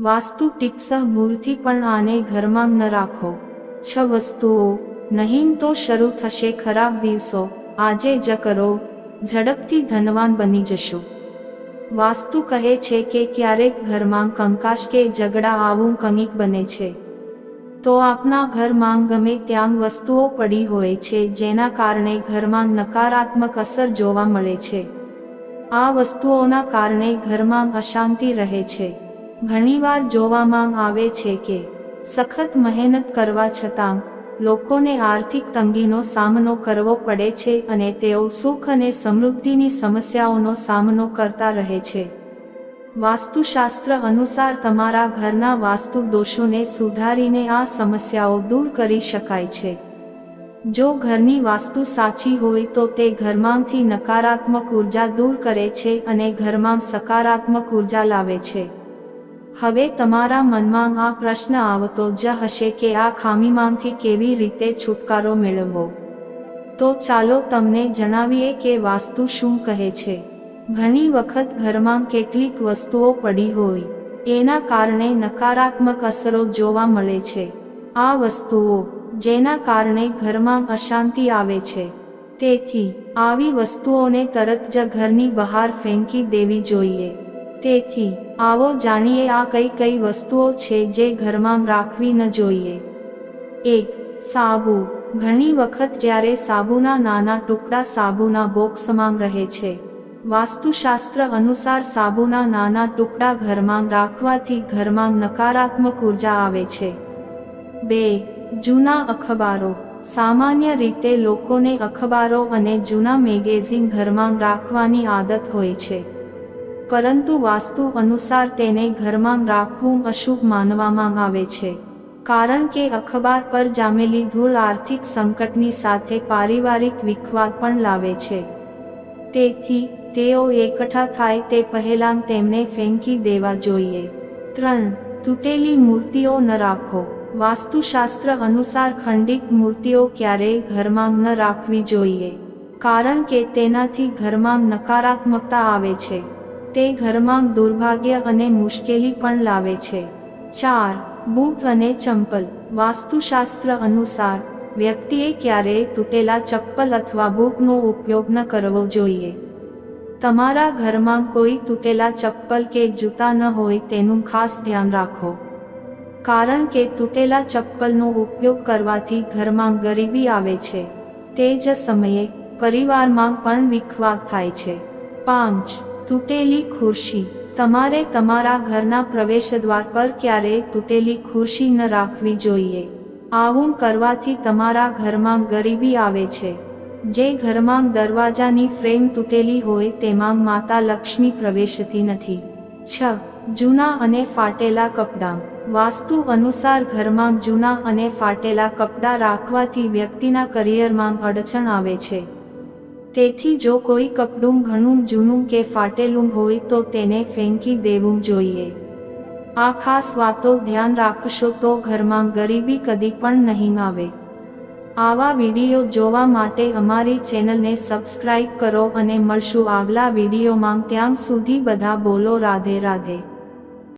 Vastu tips ભૂલથી પણ આને ઘરમાં ન રાખો। 6 વસ્તુઓ, નહીં તો શરૂ થશે ખરાબ દિવસો। આજે જ કરો, ઝડપથી ધનવાન બની જશો। વાસ્તુ કહે છે કે ક્યારેક ઘરમાં કંકાસ કે ઝઘડા આવું કંઈક બને છે તો આપના ઘરમાં ગમે ત્યાં વસ્તુઓ પડી હોય છે જેના કારણે ઘરમાં નકારાત્મક અસર જોવા મળે છે। આ વસ્તુઓના કારણે ઘરમાં અશાંતિ રહે છે। ઘણીવાર જોવામાં આવે છે કે સખત મહેનત કરવા છતાં લોકોને આર્થિક તંગીનો સામનો કરવો પડે છે અને તેઓ સુખ અને સમૃદ્ધિની સમસ્યાઓનો સામનો કરતા રહે છે। વાસ્તુશાસ્ત્ર અનુસાર તમારા ઘરના વાસ્તુ દોષોને સુધારીને આ સમસ્યાઓ દૂર કરી શકાય છે। જો ઘરની વાસ્તુ સાચી હોય તો તે ઘરમાંથી નકારાત્મક ઉર્જા દૂર કરે છે અને ઘરમાં સકારાત્મક ઉર્જા લાવે છે। હવે તમારા મનમાં આ પ્રશ્ન આવતો જ હશે કે આ ખામીમાંથી કેવી રીતે છુટકારો મેળવવો? તો ચાલો તમને જણાવીએ કે વાસ્તુ શું કહે છે। ઘણી વખત ઘરમાં કેટલીક વસ્તુઓ પડી હોય એના કારણે નકારાત્મક અસરો જોવા મળે છે। આ વસ્તુઓ જેના કારણે ઘરમાં અશાંતિ આવે છે, તેથી આવી વસ્તુઓને તરત જ ઘરની બહાર ફેંકી દેવી જોઈએ। તેથી આવો જાણીએ આ કઈ વસ્તુઓ છે જે ઘરમાં રાખવી ન જોઈએ। 1. સાબુ। ઘણી વખત જ્યારે સાબુના નાના ટુકડા સાબુના બોક્સમાં રહે છે, વાસ્તુશાસ્ત્ર અનુસાર સાબુના નાના ટુકડા ઘરમાં રાખવાથી ઘરમાં નકારાત્મક ઉર્જા આવે છે। 2. જૂના અખબારો। સામાન્ય રીતે લોકોને અખબારો અને જૂના મેગેઝિન ઘરમાં રાખવાની આદત હોય છે, પરંતુ વાસ્તુ અનુસાર તેને ઘરમાં રાખવું અશુભ માનવામાં આવે છે, કારણ કે અખબાર પર જામેલી ધૂળ આર્થિક સંકટની સાથે પારિવારિક વિખવાદ પણ લાવે છે। તેથી તેઓ એકઠા થાય તે પહેલાં તેમને ફેંકી દેવા જોઈએ। 3. તૂટેલી મૂર્તિઓ ન રાખો। વાસ્તુશાસ્ત્ર અનુસાર ખંડિત મૂર્તિઓ ક્યારેય ઘરમાં ન રાખવી જોઈએ, કારણ કે તેનાથી ઘરમાં નકારાત્મકતા આવે છે। તે ઘરમાં દુર્ભાગ્ય અને મુશ્કેલી પણ લાવે છે। 4. બૂટ અને ચંપલ। વાસ્તુશાસ્ત્ર અનુસાર વ્યક્તિએ ક્યારેય તૂટેલા ચપ્પલ અથવા બૂટનો ઉપયોગ ન કરવો જોઈએ। તમારા ઘરમાં કોઈ તૂટેલા ચપ્પલ કે જૂતા ન હોય તેનું ખાસ ધ્યાન રાખો, કારણ કે તૂટેલા ચપ્પલનો ઉપયોગ કરવાથી ઘરમાં ગરીબી આવે છે, તે જ સમયે પરિવારમાં પણ વિખવાદ થાય છે। 5. તૂટેલી ખુરશી। તમારે તમારા ઘરના પ્રવેશદ્વાર પર ક્યારેય તૂટેલી ખુરશી ન રાખવી જોઈએ। આવું કરવાથી તમારા ઘરમાં ગરીબી આવે છે। જે ઘરમાં દરવાજાની ફ્રેમ તૂટેલી હોય તેમાં માતા લક્ષ્મી પ્રવેશતી નથી। 6. જૂના અને ફાટેલા કપડાં। વાસ્તુ અનુસાર ઘરમાં જૂના અને ફાટેલા કપડાં રાખવાથી વ્યક્તિના કરિયરમાં અડચણ આવે છે। તેથી જો કોઈ કપડું ઘણું જૂનું કે ફાટેલું હોય તો તેને ફેંકી દેવું જોઈએ। આ ખાસ વાતો ધ્યાન રાખશો તો ઘરમાં ગરીબી કદી પણ નહીં આવે। આવા વિડીયો જોવા માટે અમારી ચેનલને સબસ્ક્રાઇબ કરો અને મળશું આગલા વિડીયોમાં। ત્યાં સુધી બધા બોલો રાધે રાધે।